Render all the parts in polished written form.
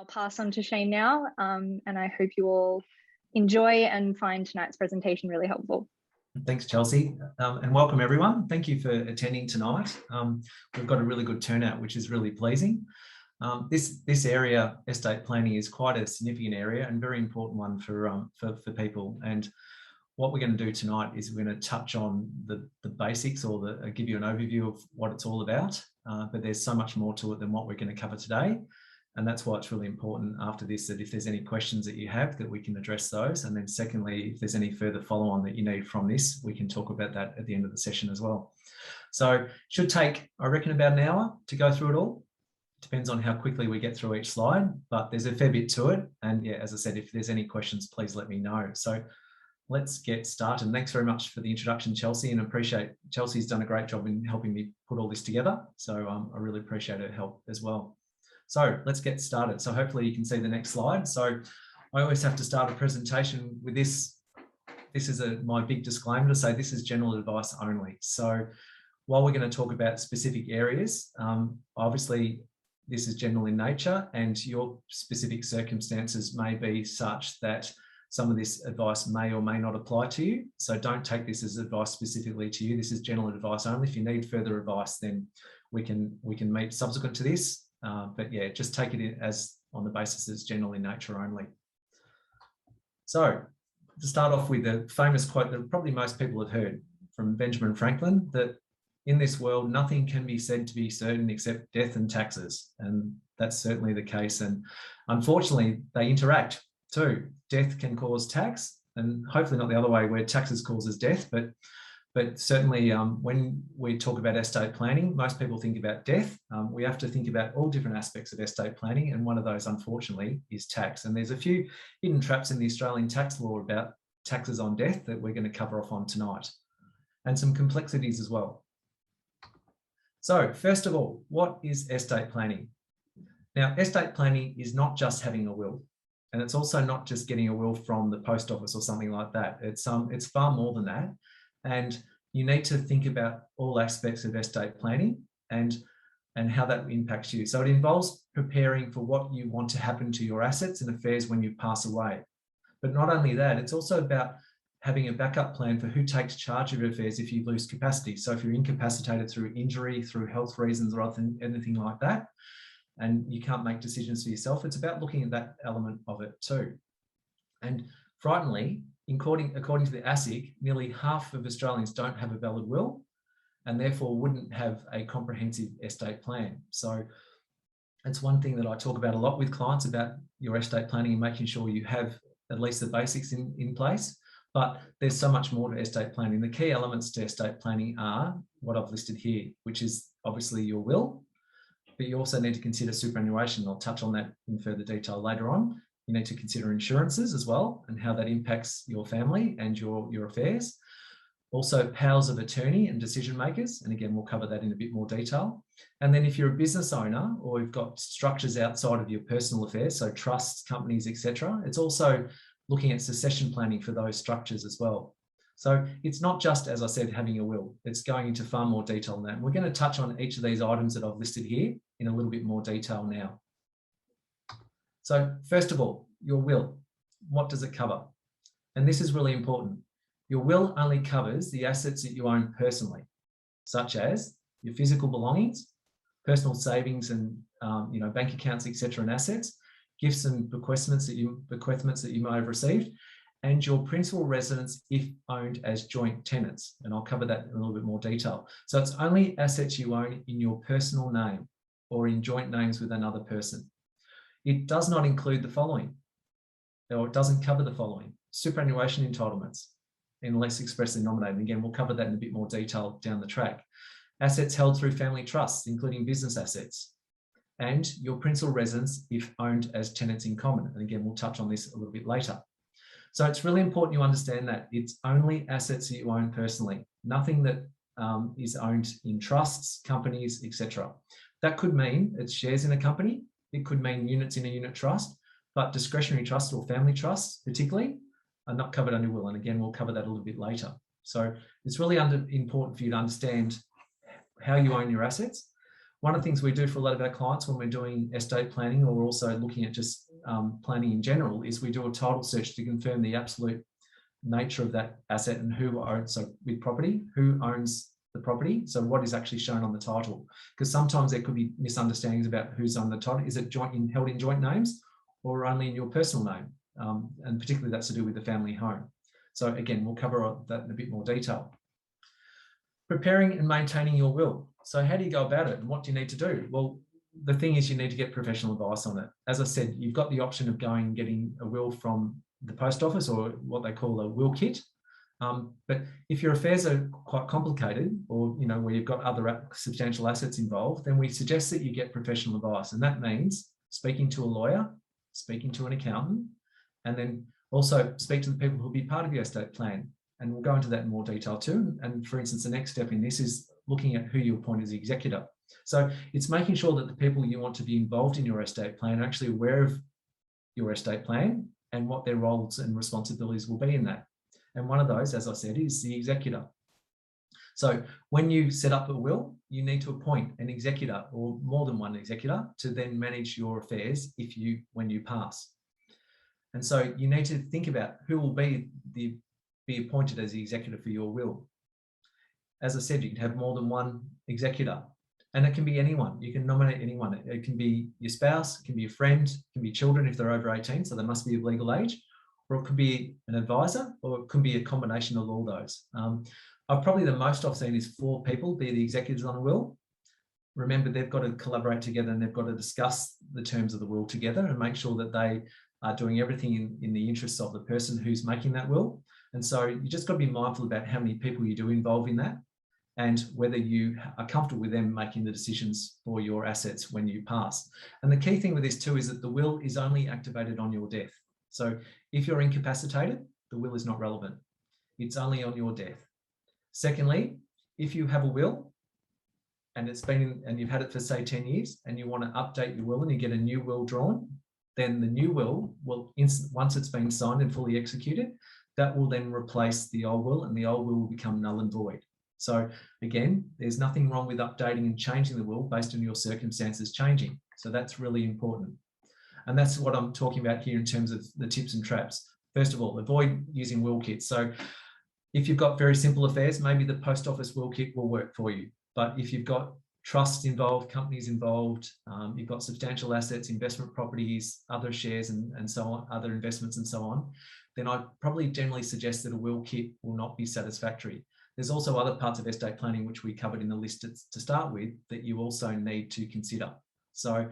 I'll pass on to Shane now, and I hope you all enjoy and find tonight's presentation really helpful. Thanks, Chelsea, and welcome everyone. Thank you for attending tonight. We've got a really good turnout, which is really pleasing. This area, estate planning, is quite a significant area and very important one for people. And what we're going to do tonight is we're going to touch on the basics, or give you an overview of what it's all about. But there's so much more to it than what we're going to cover today. And that's why it's really important after this that if there's any questions that you have, that we can address those. And then secondly, if there's any further follow-on that you need from this, we can talk about that at the end of the session as well. So it should take, I reckon, about an hour to go through it all. Depends on how quickly we get through each slide, but there's a fair bit to it. And yeah, as I said, if there's any questions, please let me know. So let's get started. And thanks very much for the introduction, Chelsea, and I appreciate Chelsea's done a great job in helping me put all this together. So I really appreciate her help as well. So let's get started. So hopefully you can see the next slide. So I always have to start a presentation with this. This is my big disclaimer to say this is general advice only. So while we're going to talk about specific areas, obviously this is general in nature and your specific circumstances may be such that some of this advice may or may not apply to you. So don't take this as advice specifically to you. This is general advice only. If you need further advice, then we can meet subsequent to this. But yeah, just take it as on the basis that it's general in nature only. So to start off with the famous quote that probably most people have heard from Benjamin Franklin, that in this world, nothing can be said to be certain except death and taxes. And that's certainly the case. And unfortunately, they interact too. Death can cause tax, and hopefully not the other way where taxes causes death, but certainly when we talk about estate planning, most people think about death. We have to think about all different aspects of estate planning, and one of those, unfortunately, is tax. And there's a few hidden traps in the Australian tax law about taxes on death that we're going to cover off on tonight, and some complexities as well. So first of all, what is estate planning? Now, estate planning is not just having a will, and it's also not just getting a will from the post office or something like that. It's far more than that. And you need to think about all aspects of estate planning and how that impacts you. So it involves preparing for what you want to happen to your assets and affairs when you pass away. But not only that, it's also about having a backup plan for who takes charge of your affairs if you lose capacity. So if you're incapacitated through injury, through health reasons or anything like that, and you can't make decisions for yourself, it's about looking at that element of it too. And frighteningly, according to the ASIC, nearly half of Australians don't have a valid will and therefore wouldn't have a comprehensive estate plan. So it's one thing that I talk about a lot with clients about your estate planning and making sure you have at least the basics in place. But there's so much more to estate planning. The key elements to estate planning are what I've listed here, which is obviously your will, but you also need to consider superannuation. I'll touch on that in further detail later on. You need to consider insurances as well and how that impacts your family and your affairs. Also powers of attorney and decision makers. And again, we'll cover that in a bit more detail. And then if you're a business owner or you've got structures outside of your personal affairs, so trusts, companies, etc., it's also looking at succession planning for those structures as well. So it's not just, as I said, having a will. It's going into far more detail than that. And we're going to touch on each of these items that I've listed here in a little bit more detail now. So first of all, your will, what does it cover? And this is really important. Your will only covers the assets that you own personally, such as your physical belongings, personal savings and bank accounts, etc., and assets, gifts and bequeathments that you may have received, and your principal residence if owned as joint tenants. And I'll cover that in a little bit more detail. So it's only assets you own in your personal name or in joint names with another person. It does not include the following, or it doesn't cover the following: superannuation entitlements, unless expressly nominated. Again, we'll cover that in a bit more detail down the track. Assets held through family trusts, including business assets, and your principal residence if owned as tenants in common. And again, we'll touch on this a little bit later. So it's really important you understand that it's only assets that you own personally, nothing that is owned in trusts, companies, etc. That could mean it's shares in a company. It could mean units in a unit trust, but discretionary trusts or family trusts particularly are not covered under will. And again, we'll cover that a little bit later. So it's really important for you to understand how you own your assets, One of the things we do for a lot of our clients when we're doing estate planning, or also looking at just planning in general, is we do a title search to confirm the absolute nature of that asset and who owns, so with property, who owns the property. So what is actually shown on the title? Because sometimes there could be misunderstandings about who's on the title. Is it held in joint names or only in your personal name? And particularly that's to do with the family home. So again, we'll cover that in a bit more detail. Preparing and maintaining your will. So how do you go about it and what do you need to do? Well, the thing is you need to get professional advice on it. As I said, you've got the option of going and getting a will from the post office, or what they call a will kit. But if your affairs are quite complicated, or where you've got other substantial assets involved, then we suggest that you get professional advice. And that means speaking to a lawyer, speaking to an accountant, and then also speak to the people who will be part of your estate plan. And we'll go into that in more detail too. And for instance, the next step in this is looking at who you appoint as the executor. So it's making sure that the people you want to be involved in your estate plan are actually aware of your estate plan and what their roles and responsibilities will be in that. And one of those, as I said, is the executor. So when you set up a will, you need to appoint an executor or more than one executor to then manage your affairs when you pass. And so you need to think about who will be appointed as the executor for your will. As I said, you can have more than one executor, and it can be anyone. You can nominate anyone. It can be your spouse, it can be a friend, it can be children if they're over 18, so they must be of legal age, or it could be an advisor, or it could be a combination of all those. Probably the most I've seen is 4 people be the executors on a will. Remember, they've got to collaborate together and they've got to discuss the terms of the will together and make sure that they are doing everything in the interests of the person who's making that will. And so you just got to be mindful about how many people you do involve in that and whether you are comfortable with them making the decisions for your assets when you pass. And the key thing with this too is that the will is only activated on your death. So if you're incapacitated, the will is not relevant. It's only on your death. Secondly, if you have a will and you've had it for say 10 years and you want to update your will and you get a new will drawn, then the new will once it's been signed and fully executed, that will then replace the old will and the old will become null and void. So again, there's nothing wrong with updating and changing the will based on your circumstances changing. So that's really important. And that's what I'm talking about here in terms of the tips and traps. First of all, avoid using will kits. So if you've got very simple affairs, maybe the post office will kit will work for you. But if you've got trusts involved, companies involved, you've got substantial assets, investment properties, other shares and so on, other investments and so on, then I'd probably generally suggest that a will kit will not be satisfactory. There's also other parts of estate planning, which we covered in the list to start with, that you also need to consider. So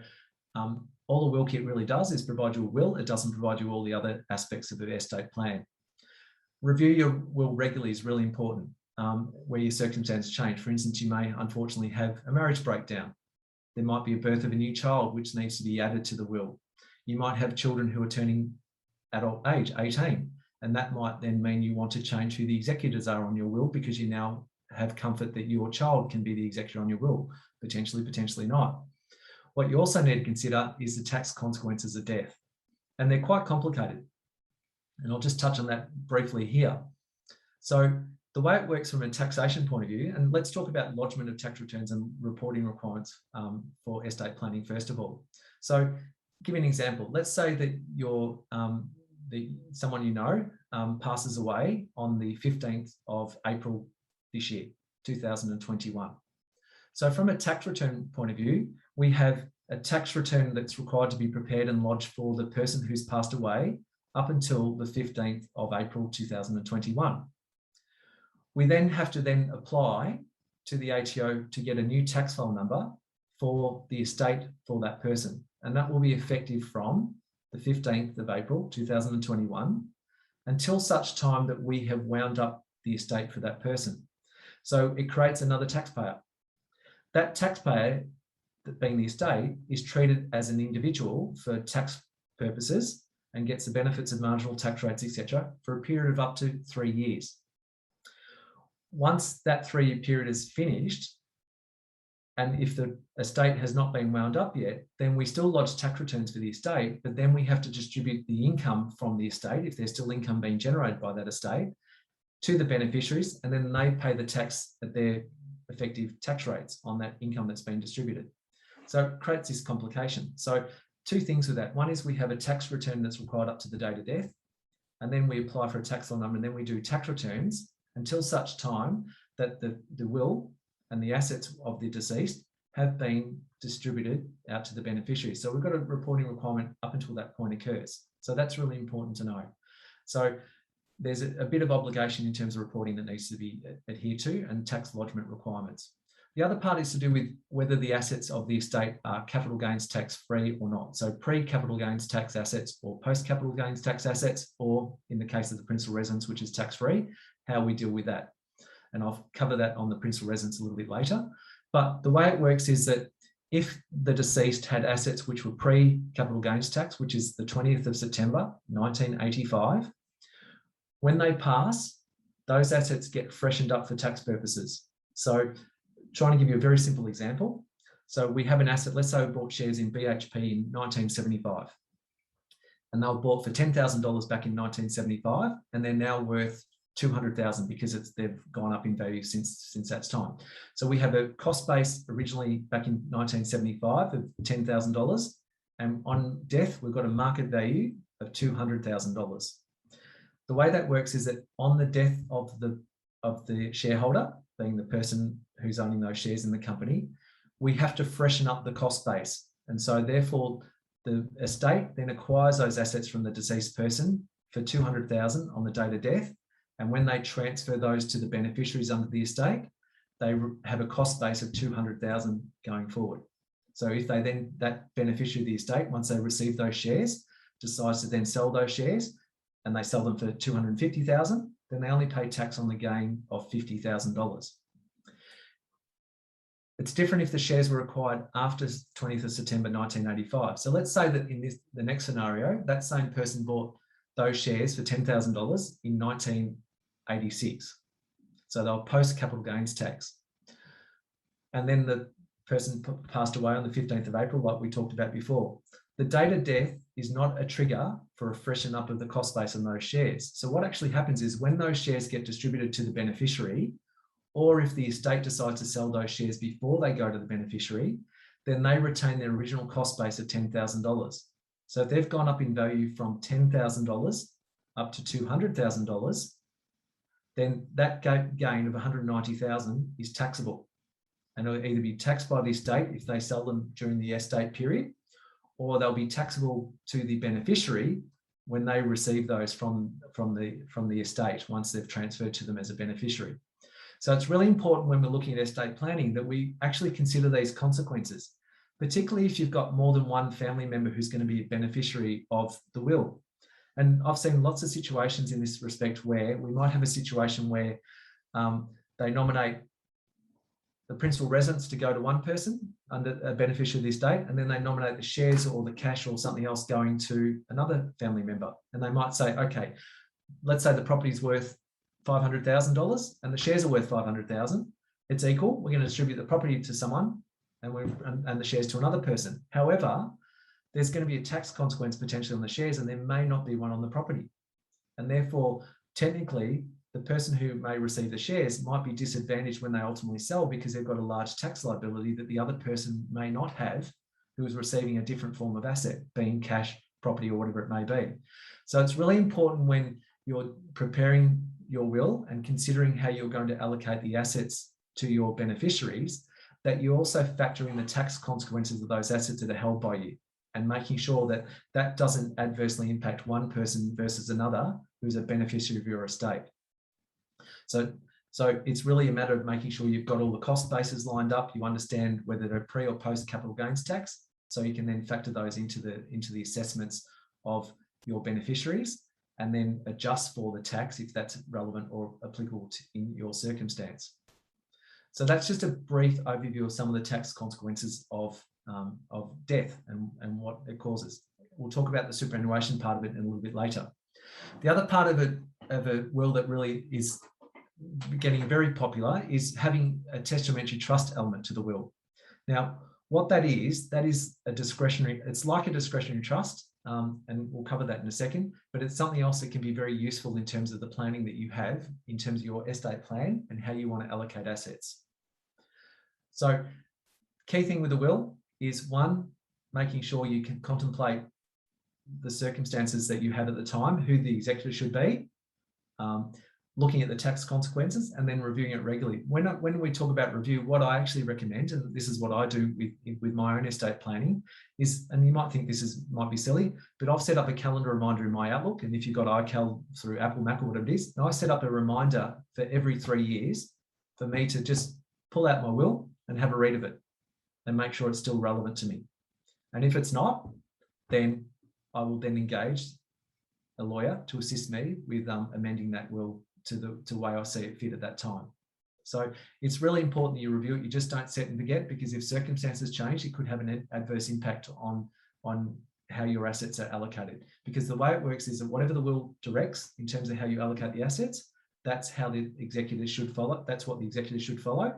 all a will kit really does is provide you a will. It doesn't provide you all the other aspects of the estate plan. Review your will regularly is really important. Where your circumstances change. For instance, you may unfortunately have a marriage breakdown. There might be a birth of a new child which needs to be added to the will. You might have children who are turning adult age, 18, and that might then mean you want to change who the executors are on your will because you now have comfort that your child can be the executor on your will, potentially, potentially not. What you also need to consider is the tax consequences of death, and they're quite complicated. And I'll just touch on that briefly here. So the way it works from a taxation point of view, and let's talk about lodgement of tax returns and reporting requirements for estate planning first of all. So give you an example. Let's say that someone you know passes away on the 15th of April this year, 2021. So from a tax return point of view, we have a tax return that's required to be prepared and lodged for the person who's passed away up until the 15th of April 2021. We then have to then apply to the ATO to get a new tax file number for the estate for that person. And that will be effective from the 15th of April 2021 until such time that we have wound up the estate for that person. So it creates another taxpayer. That taxpayer, that being the estate, is treated as an individual for tax purposes and gets the benefits of marginal tax rates, etc., for a period of up to 3 years. Once that 3-year period is finished, and if the estate has not been wound up yet, then we still lodge tax returns for the estate, but then we have to distribute the income from the estate, if there's still income being generated by that estate, to the beneficiaries, and then they pay the tax at their effective tax rates on that income that's been distributed. So it creates this complication. So two things with that. One is we have a tax return that's required up to the date of death, and then we apply for a tax law number, and then we do tax returns until such time that the will and the assets of the deceased have been distributed out to the beneficiary. So we've got a reporting requirement up until that point occurs. So that's really important to know. So there's a bit of obligation in terms of reporting that needs to be adhered to, and tax lodgement requirements. The other part is to do with whether the assets of the estate are capital gains tax free or not. So pre-capital gains tax assets or post-capital gains tax assets, or in the case of the principal residence, which is tax free, how we deal with that. And I'll cover that on the principal residence a little bit later. But the way it works is that if the deceased had assets which were pre-capital gains tax, which is the 20th of September, 1985, when they pass, those assets get freshened up for tax purposes. So trying to give you a very simple example. So we have an asset, let's say we bought shares in BHP in 1975, and they were bought for $10,000 back in 1975, and they're now worth $200,000 because they've gone up in value since that time. So we have a cost base originally back in 1975 of $10,000, and on death, we've got a market value of $200,000. The way that works is that on the death of the shareholder, being the person who's owning those shares in the company, we have to freshen up the cost base. And so therefore the estate then acquires those assets from the deceased person for $200,000 on the date of death. And when they transfer those to the beneficiaries under the estate, they have a cost base of $200,000 going forward. So if they then, that beneficiary of the estate, once they receive those shares, decides to then sell those shares, and they sell them for $250,000, then they only pay tax on the gain of $50,000. It's different if the shares were acquired after 20th of September 1985. So let's say that in the next scenario, that same person bought those shares for $10,000 in 1986. So they were post capital gains tax. And then the person passed away on the 15th of April, like we talked about before. The date of death is not a trigger for a freshen up of the cost base on those shares. So what actually happens is when those shares get distributed to the beneficiary, or if the estate decides to sell those shares before they go to the beneficiary, then they retain their original cost base of $10,000. So if they've gone up in value from $10,000 up to $200,000, then that gain of $190,000 is taxable. And it'll either be taxed by the estate if they sell them during the estate period, or they'll be taxable to the beneficiary when they receive those from the estate once they've transferred to them as a beneficiary. So it's really important when we're looking at estate planning that we actually consider these consequences, particularly if you've got more than one family member who's going to be a beneficiary of the will. And I've seen lots of situations in this respect where we might have a situation where they nominate the principal residence to go to one person under a beneficiary of the estate, and then they nominate the shares or the cash or something else going to another family member. And they might say, okay, let's say the property's worth $500,000 and the shares are worth $500,000. It's equal. We're going to distribute the property to someone and the shares to another person. However, there's going to be a tax consequence potentially on the shares, and there may not be one on the property. And therefore, technically, the person who may receive the shares might be disadvantaged when they ultimately sell because they've got a large tax liability that the other person may not have, who is receiving a different form of asset, being cash, property, or whatever it may be. So it's really important when you're preparing your will and considering how you're going to allocate the assets to your beneficiaries, that you also factor in the tax consequences of those assets that are held by you, and making sure that that doesn't adversely impact one person versus another who's a beneficiary of your estate. So it's really a matter of making sure you've got all the cost bases lined up, you understand whether they're pre or post capital gains tax, so you can then factor those into the assessments of your beneficiaries, and then adjust for the tax if that's relevant or applicable in your circumstance. So that's just a brief overview of some of the tax consequences of death and what it causes. We'll talk about the superannuation part of it in a little bit later. The other part of a will that really is getting very popular is having a testamentary trust element to the will. Now, what that is a discretionary, it's like a discretionary trust, and we'll cover that in a second, but it's something else that can be very useful in terms of the planning that you have in terms of your estate plan and how you want to allocate assets. So key thing with the will is one, making sure you can contemplate the circumstances that you had at the time, who the executor should be, looking at the tax consequences, and then reviewing it regularly. When we talk about review, what I actually recommend, and this is what I do with my own estate planning, is, and you might think this might be silly, but I've set up a calendar reminder in my Outlook, and if you've got iCal through Apple, Mac, or whatever it is, I set up a reminder for every 3 years for me to just pull out my will and have a read of it and make sure it's still relevant to me. And if it's not, then I will then engage a lawyer to assist me with amending that will to the way I see it fit at that time. So it's really important that you review it. You just don't set and forget, because if circumstances change, it could have an adverse impact on how your assets are allocated. Because the way it works is that whatever the will directs in terms of how you allocate the assets, that's how the executors should follow. That's what the executors should follow,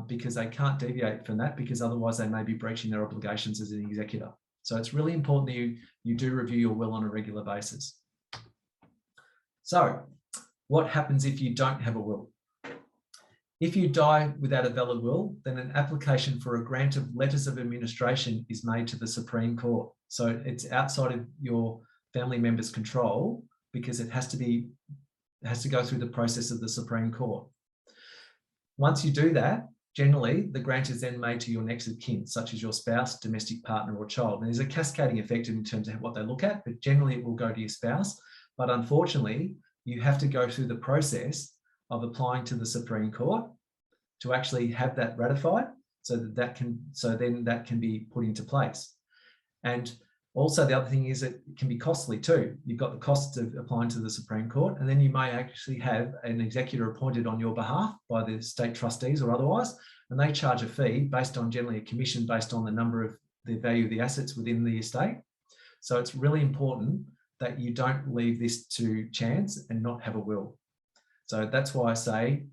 because they can't deviate from that, because otherwise they may be breaching their obligations as an executor. So it's really important that you do review your will on a regular basis. So what happens if you don't have a will? If you die without a valid will, then an application for a grant of letters of administration is made to the Supreme Court. So it's outside of your family member's control, because it has to go through the process of the Supreme Court. Once you do that, generally the grant is then made to your next of kin, such as your spouse, domestic partner, or child. And there's a cascading effect in terms of what they look at, but generally it will go to your spouse. But unfortunately, you have to go through the process of applying to the Supreme Court to actually have that ratified, so then that can be put into place. And also the other thing is it can be costly too. You've got the costs of applying to the Supreme Court, and then you may actually have an executor appointed on your behalf by the state trustees or otherwise, and they charge a fee based on generally a commission based on the value of the assets within the estate. So it's really important that you don't leave this to chance and not have a will. So that's why I say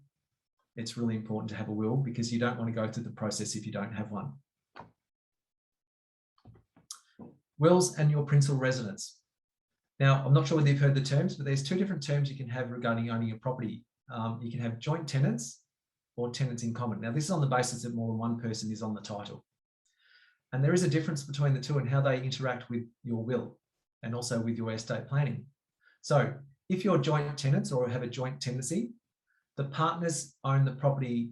it's really important to have a will, because you don't want to go through the process if you don't have one. Wills and your principal residence. Now, I'm not sure whether you've heard the terms, but there's two different terms you can have regarding owning a property. You can have joint tenants or tenants in common. Now, this is on the basis that more than one person is on the title. And there is a difference between the two and how they interact with your will and also with your estate planning. So if you're joint tenants or have a joint tenancy, the partners own the property,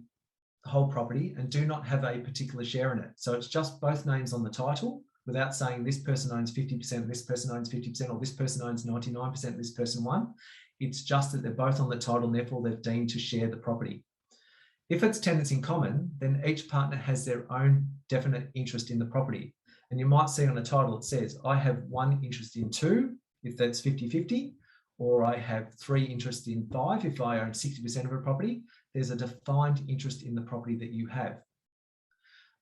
the whole property, and do not have a particular share in it. So it's just both names on the title, without saying this person owns 50%, this person owns 50%, or this person owns 99%, this person won. It's just that they're both on the title, and therefore they're deemed to share the property. If it's tenants in common, then each partner has their own definite interest in the property. And you might see on the title, it says, I have one interest in two, if that's 50-50, or I have 3 interests in 5, if I own 60% of a property. There's a defined interest in the property that you have.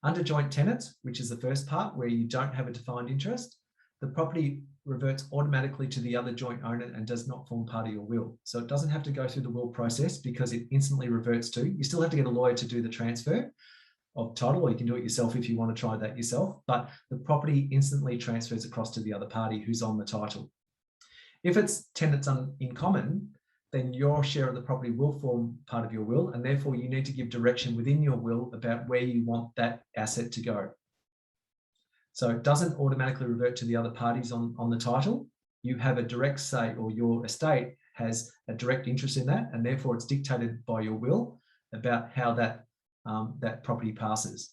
Under joint tenants, which is the first part where you don't have a defined interest, the property reverts automatically to the other joint owner and does not form part of your will. So it doesn't have to go through the will process, because it instantly reverts to, you still have to get a lawyer to do the transfer of title, or you can do it yourself if you want to try that yourself, but the property instantly transfers across to the other party who's on the title. If it's tenants in common, then your share of the property will form part of your will, and therefore you need to give direction within your will about where you want that asset to go. So it doesn't automatically revert to the other parties on the title. You have a direct say, or your estate has a direct interest in that, and therefore it's dictated by your will about how that property passes.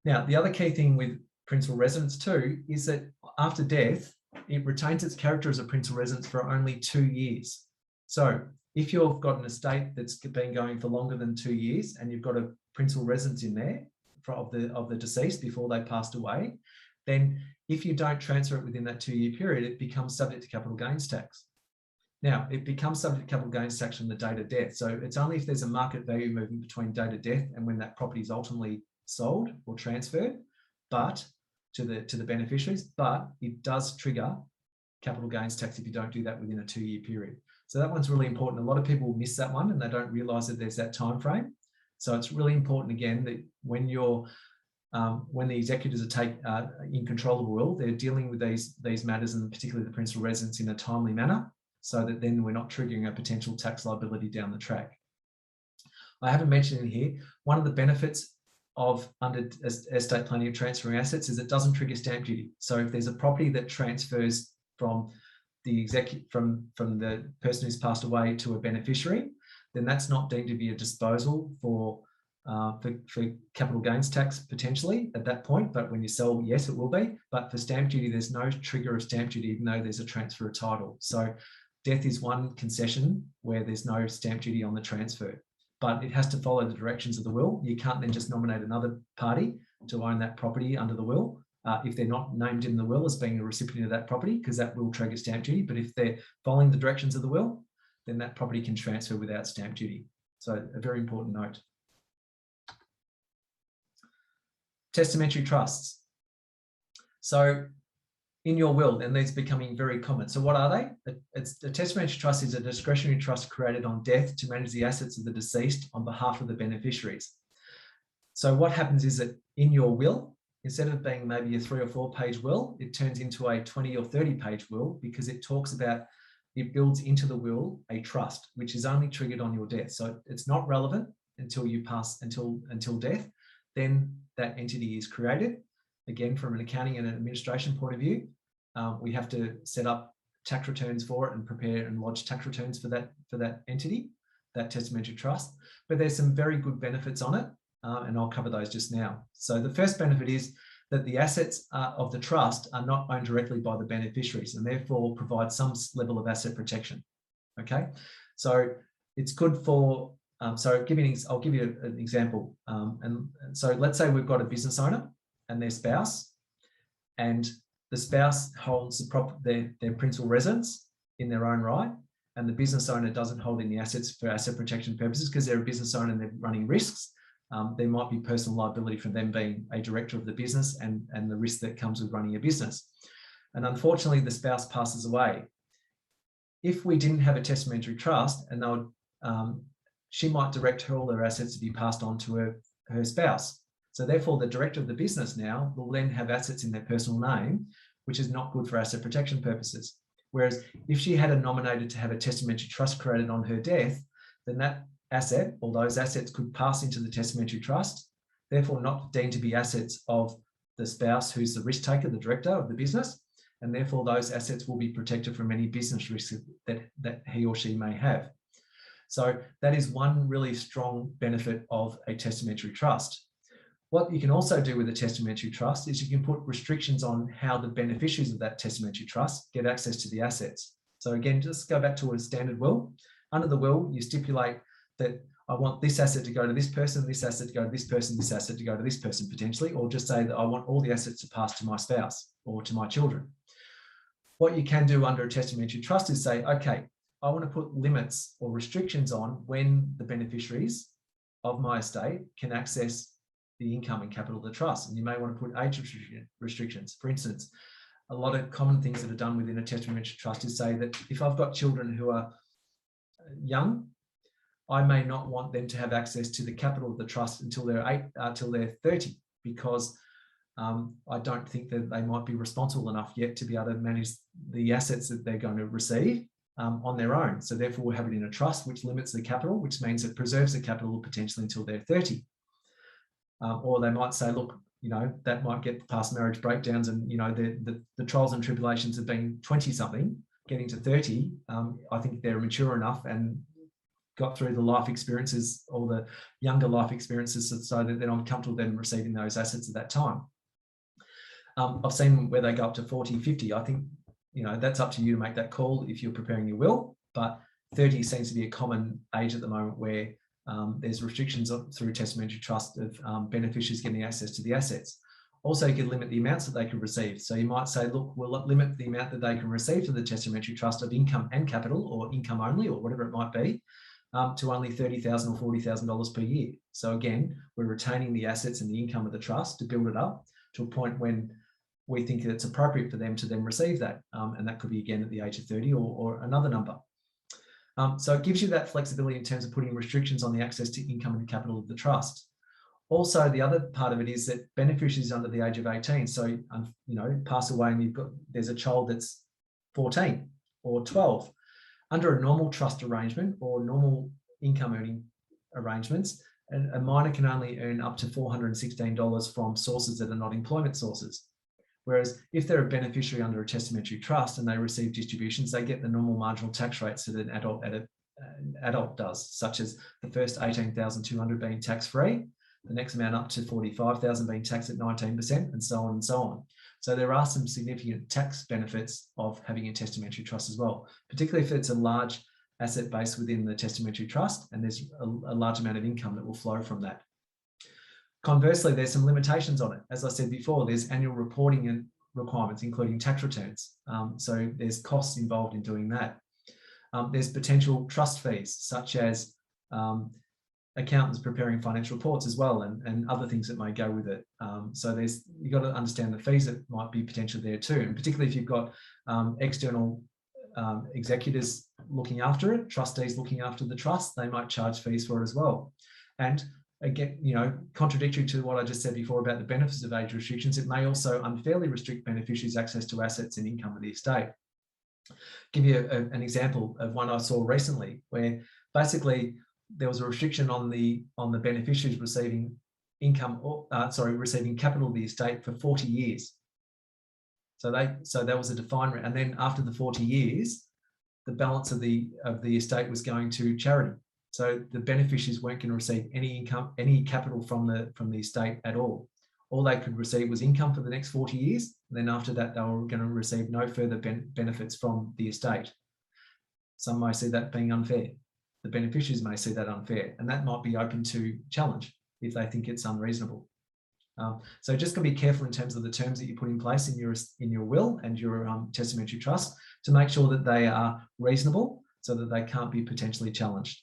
Now, the other key thing with principal residence too is that after death, it retains its character as a principal residence for only 2 years. So if you've got an estate that's been going for longer than 2 years, and you've got a principal residence in there of the deceased before they passed away, then if you don't transfer it within that 2-year period, it becomes subject to capital gains tax. Now, it becomes subject to capital gains tax from the date of death. So it's only if there's a market value movement between date of death and when that property is ultimately sold or transferred, but to the beneficiaries, but it does trigger capital gains tax if you don't do that within a 2-year period. So that one's really important. A lot of people miss that one, and they don't realise that there's that time frame. So it's really important, again, that when the executors are in control of a will, they're dealing with these matters, and particularly the principal residence, in a timely manner, so that then we're not triggering a potential tax liability down the track. I haven't mentioned in here, one of the benefits of under estate planning of transferring assets is it doesn't trigger stamp duty. So if there's a property that transfers from the the person who's passed away to a beneficiary, then that's not deemed to be a disposal for capital gains tax potentially at that point. But when you sell, yes, it will be. But for stamp duty, there's no trigger of stamp duty, even though there's a transfer of title. So death is one concession where there's no stamp duty on the transfer, but it has to follow the directions of the will. You can't then just nominate another party to own that property under the will if they're not named in the will as being a recipient of that property, because that will trigger stamp duty. But if they're following the directions of the will, then that property can transfer without stamp duty. So a very important note. Testamentary trusts. So in your will, and these are becoming very common. So what are they? A testamentary trust is a discretionary trust created on death to manage the assets of the deceased on behalf of the beneficiaries. So what happens is that in your will, instead of being maybe a 3 or 4 page will, it turns into a 20 or 30 page will, because it talks about, it builds into the will a trust, which is only triggered on your death. So it's not relevant until you pass, until death. Then that entity is created. Again, from an accounting and an administration point of view, we have to set up tax returns for it and prepare and lodge tax returns for that entity, that testamentary trust. But there's some very good benefits on it, and I'll cover those just now. So the first benefit is that the assets of the trust are not owned directly by the beneficiaries, and therefore provide some level of asset protection. Okay, so it's good for. So I'll give you an example. And so let's say we've got a business owner and their spouse, and the spouse holds their principal residence in their own right, and the business owner doesn't hold any assets for asset protection purposes because they're a business owner and they're running risks. There might be personal liability for them being a director of the business and the risk that comes with running a business. And unfortunately, the spouse passes away. If we didn't have a testamentary trust, and she might direct all her assets to be passed on to her spouse. So therefore, the director of the business now will then have assets in their personal name, which is not good for asset protection purposes. Whereas if she had nominated to have a testamentary trust created on her death, then that asset or those assets could pass into the testamentary trust, therefore not deemed to be assets of the spouse who's the risk taker, the director of the business, and therefore those assets will be protected from any business risks that he or she may have. So that is one really strong benefit of a testamentary trust. What you can also do with a testamentary trust is you can put restrictions on how the beneficiaries of that testamentary trust get access to the assets. So again, just go back to a standard will. Under the will, you stipulate that I want this asset to go to this person, this asset to go to this person, this asset to go to this person potentially, or just say that I want all the assets to pass to my spouse or to my children. What you can do under a testamentary trust is say, okay, I want to put limits or restrictions on when the beneficiaries of my estate can access the income and capital of the trust. And you may want to put age restrictions. For instance, a lot of common things that are done within a testamentary trust is say that if I've got children who are young, I may not want them to have access to the capital of the trust until they're 30, because I don't think that they might be responsible enough yet to be able to manage the assets that they're going to receive on their own. So therefore we'll have it in a trust which limits the capital, which means it preserves the capital potentially until they're 30. Or they might say, look, that might get past marriage breakdowns and, the trials and tribulations of being 20 something, getting to 30. I think they're mature enough and got through the life experiences, all the younger life experiences, so that then I'm comfortable them receiving those assets at that time. I've seen where they go up to 40, 50. I think, that's up to you to make that call if you're preparing your will, but 30 seems to be a common age at the moment where there's restrictions through testamentary trust of beneficiaries getting access to the assets. Also, you can limit the amounts that they can receive. So you might say, look, we'll limit the amount that they can receive to the testamentary trust of income and capital, or income only, or whatever it might be, to only $30,000 or $40,000 per year. So again, we're retaining the assets and the income of the trust to build it up to a point when we think that it's appropriate for them to then receive that. And that could be again at the age of 30 or another number. So it gives you that flexibility in terms of putting restrictions on the access to income and capital of the trust. Also, the other part of it is that beneficiaries under the age of 18, so pass away and there's a child that's 14 or 12. Under a normal trust arrangement or normal income earning arrangements, a minor can only earn up to $416 from sources that are not employment sources. Whereas if they're a beneficiary under a testamentary trust and they receive distributions, they get the normal marginal tax rates that an adult does, such as the first $18,200 being tax-free, the next amount up to $45,000 being taxed at 19%, and so on and so on. So there are some significant tax benefits of having a testamentary trust as well, particularly if it's a large asset base within the testamentary trust and there's a large amount of income that will flow from that. Conversely, there's some limitations on it. As I said before, there's annual reporting and requirements, including tax returns. So there's costs involved in doing that. There's potential trust fees, such as accountants preparing financial reports as well, and other things that may go with it. So you've got to understand the fees that might be potentially there too, and particularly if you've got external executors looking after it, trustees looking after the trust, they might charge fees for it as well. And again, contradictory to what I just said before about the benefits of age restrictions, it may also unfairly restrict beneficiaries' access to assets and income of the estate. Give you an example of one I saw recently, where basically there was a restriction on the beneficiaries receiving receiving capital of the estate for 40 years. So that was a defined, and then after the 40 years, the balance of the estate was going to charity. So the beneficiaries weren't going to receive any income, any capital from the estate at all. All they could receive was income for the next 40 years. And then after that, they were going to receive no further benefits from the estate. Some may see that being unfair. The beneficiaries may see that unfair, and that might be open to challenge if they think it's unreasonable. So just going to be careful in terms of the terms that you put in place in your will and your testamentary trust to make sure that they are reasonable so that they can't be potentially challenged.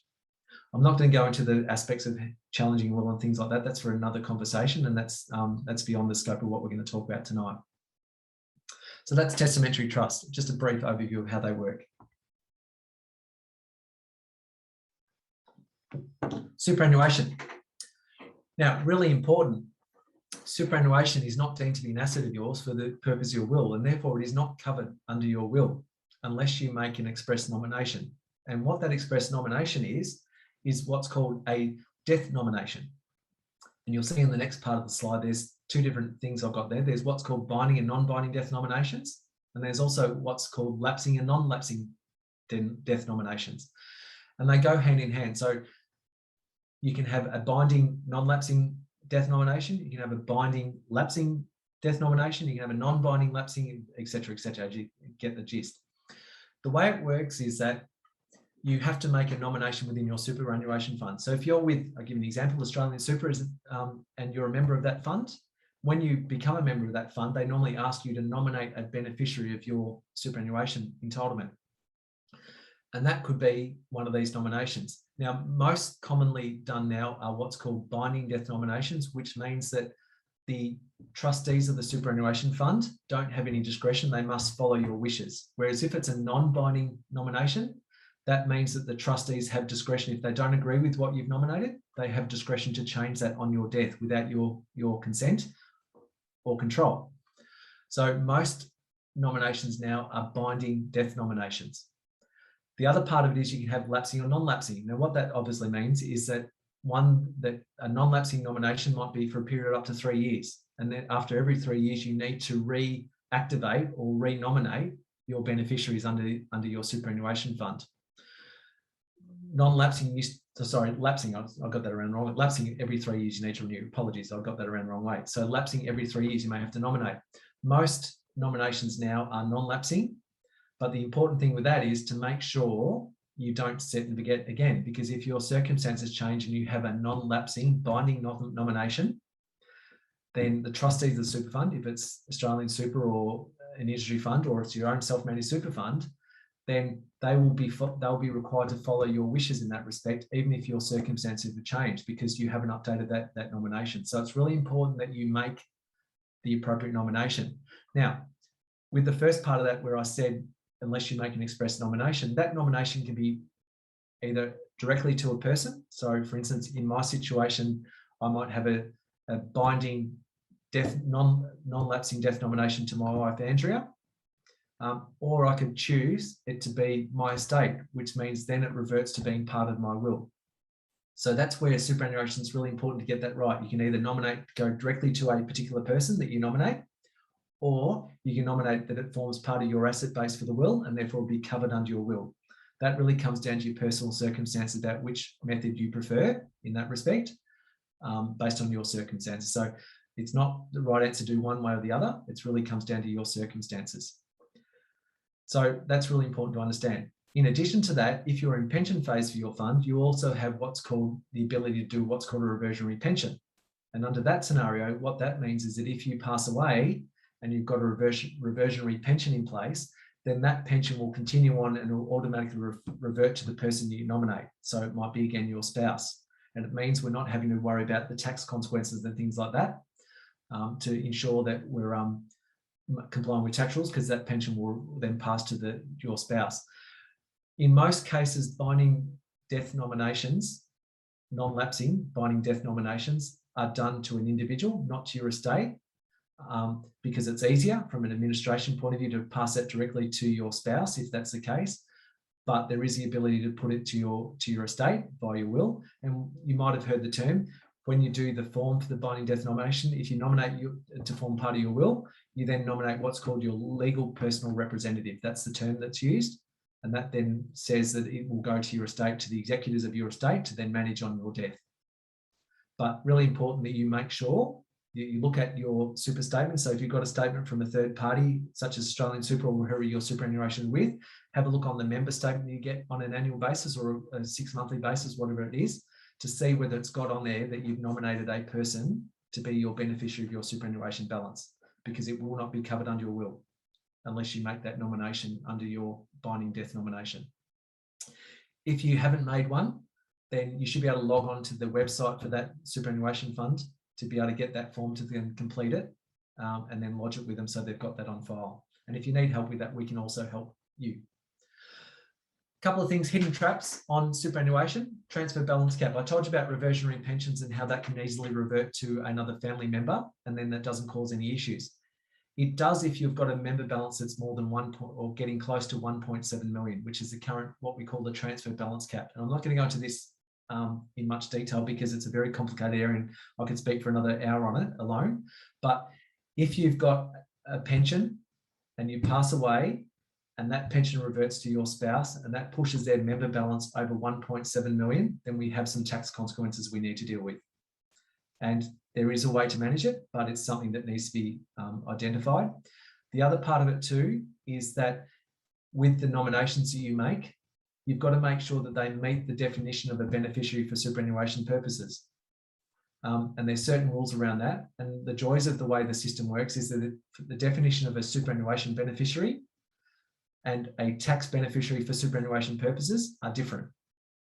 I'm not going to go into the aspects of challenging will and things like that. That's for another conversation, and that's beyond the scope of what we're going to talk about tonight. So that's testamentary trust, just a brief overview of how they work. Superannuation. Now, really important, superannuation is not deemed to be an asset of yours for the purpose of your will, and therefore it is not covered under your will unless you make an express nomination. And what that express nomination is what's called a death nomination. And you'll see in the next part of the slide, there's two different things I've got there. There's what's called binding and non-binding death nominations, and there's also what's called lapsing and non-lapsing death nominations. And they go hand in hand. So you can have a binding non-lapsing death nomination, you can have a binding lapsing death nomination, you can have a non-binding lapsing, etc., etc. You get the gist. The way it works is that you have to make a nomination within your superannuation fund. So if you're with, I'll give you an example, Australian Super, and you're a member of that fund, when you become a member of that fund, they normally ask you to nominate a beneficiary of your superannuation entitlement. And that could be one of these nominations. Now, most commonly done now are what's called binding death nominations, which means that the trustees of the superannuation fund don't have any discretion. They must follow your wishes. Whereas if it's a non-binding nomination, that means that the trustees have discretion. If they don't agree with what you've nominated, they have discretion to change that on your death without your consent or control. So most nominations now are binding death nominations. The other part of it is you can have lapsing or non-lapsing. Now, what that obviously means is that a non-lapsing nomination might be for a period of up to 3 years. And then after every 3 years, you need to reactivate or re-nominate your beneficiaries under your superannuation fund. Lapsing, I got that around wrong. Lapsing every 3 years, you need to renew. Apologies, I got that around the wrong way. So lapsing every 3 years, you may have to nominate. Most nominations now are non-lapsing, but the important thing with that is to make sure you don't set and forget again, because if your circumstances change and you have a non-lapsing binding nomination, then the trustees of the super fund, if it's Australian Super or an industry fund, or it's your own self-managed super fund, then they'll be required to follow your wishes in that respect, even if your circumstances have changed, because you haven't updated that nomination. So it's really important that you make the appropriate nomination. Now, with the first part of that, where I said, unless you make an express nomination, that nomination can be either directly to a person. So for instance, in my situation, I might have a binding non-lapsing death nomination to my wife, Andrea, or I could choose it to be my estate, which means then it reverts to being part of my will. So that's where superannuation is really important to get that right. You can either nominate, go directly to a particular person that you nominate, or you can nominate that it forms part of your asset base for the will and therefore be covered under your will. That really comes down to your personal circumstances about which method you prefer in that respect, based on your circumstances. So it's not the right answer to do one way or the other. It really comes down to your circumstances. So that's really important to understand. In addition to that, if you're in pension phase for your fund, you also have what's called the ability to do what's called a reversionary pension. And under that scenario, what that means is that if you pass away and you've got a reversionary pension in place, then that pension will continue on and will automatically revert to the person you nominate. So it might be, again, your spouse. And it means we're not having to worry about the tax consequences and things like that, to ensure that we're complying with tax rules, because that pension will then pass to your spouse. In most cases, binding death nominations, non-lapsing binding death nominations are done to an individual, not to your estate, because it's easier from an administration point of view to pass that directly to your spouse if that's the case. But there is the ability to put it to your estate by your will. And you might have heard the term, when you do the form for the binding death nomination, if you nominate to form part of your will, you then nominate what's called your legal personal representative. That's the term that's used. And that then says that it will go to your estate, to the executors of your estate, to then manage on your death. But really important that you make sure you look at your super statement. So if you've got a statement from a third party, such as Australian Super or whoever your superannuation with, have a look on the member statement you get on an annual basis or a 6 monthly basis, whatever it is, to see whether it's got on there that you've nominated a person to be your beneficiary of your superannuation balance, because it will not be covered under your will unless you make that nomination under your binding death nomination. If you haven't made one, then you should be able to log on to the website for that superannuation fund to be able to get that form to then complete it, and then lodge it with them so they've got that on file. And if you need help with that, we can also help you. A couple of things, hidden traps on superannuation. Transfer balance cap. I told you about reversionary pensions and how that can easily revert to another family member, and then that doesn't cause any issues. It does if you've got a member balance that's more than or getting close to 1.7 million, which is the current, what we call the transfer balance cap. And I'm not going to go into this in much detail because it's a very complicated area and I could speak for another hour on it alone. But if you've got a pension and you pass away and that pension reverts to your spouse and that pushes their member balance over 1.7 million, then we have some tax consequences we need to deal with. And there is a way to manage it, but it's something that needs to be identified. The other part of it too is that with the nominations that you make, you've got to make sure that they meet the definition of a beneficiary for superannuation purposes. And there's certain rules around that. And the joys of the way the system works is that the definition of a superannuation beneficiary and a tax beneficiary for superannuation purposes are different.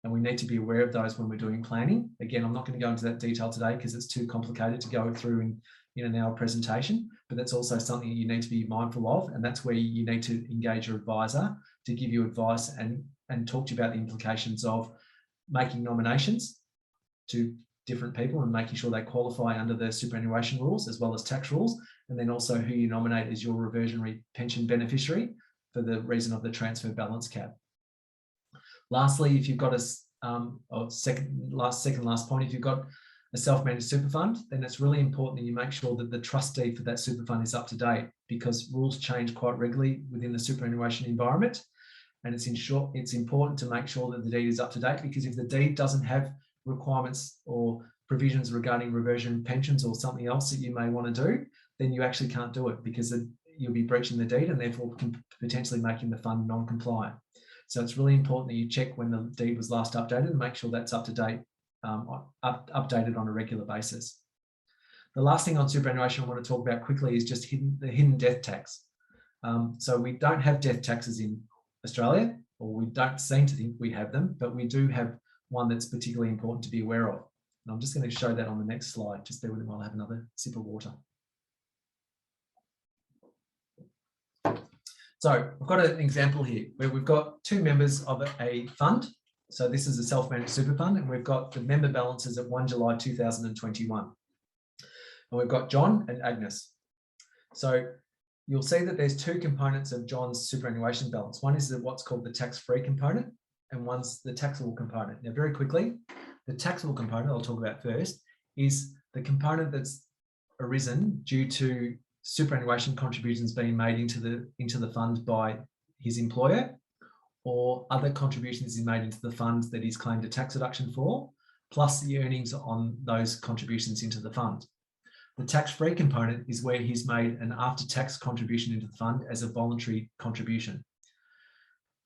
And we need to be aware of those when we're doing planning. Again, I'm not going to go into that detail today because it's too complicated to go through in an hour presentation, but that's also something you need to be mindful of. And that's where you need to engage your advisor to give you advice and talk to you about the implications of making nominations to different people and making sure they qualify under the superannuation rules as well as tax rules. And then also who you nominate as your reversionary pension beneficiary for the reason of the transfer balance cap. Lastly, if you've got second last point, if you've got a self-managed super fund, then it's really important that you make sure that the trustee for that super fund is up to date, because rules change quite regularly within the superannuation environment. And it's important to make sure that the deed is up to date, because if the deed doesn't have requirements or provisions regarding reversion pensions or something else that you may want to do, then you actually can't do it, because you'll be breaching the deed and therefore potentially making the fund non-compliant. So it's really important that you check when the deed was last updated and make sure that's up to date, updated on a regular basis. The last thing on superannuation I want to talk about quickly is just the hidden death tax. So we don't have death taxes in Australia, or we don't seem to think we have them, but we do have one that's particularly important to be aware of. And I'm just going to show that on the next slide. Just bear with me while I have another sip of water. So I've got an example here where we've got two members of a fund. So this is a self-managed super fund, and we've got the member balances at 1 July 2021. And we've got John and Agnes. So you'll see that there's two components of John's superannuation balance. One is what's called the tax-free component, and one's the taxable component. Now, very quickly, The taxable component I'll talk about first is the component that's arisen due to superannuation contributions being made into the fund by his employer, or other contributions he's made into the fund that he's claimed a tax deduction for, plus the earnings on those contributions into the fund. The tax-free component is where he's made an after-tax contribution into the fund as a voluntary contribution.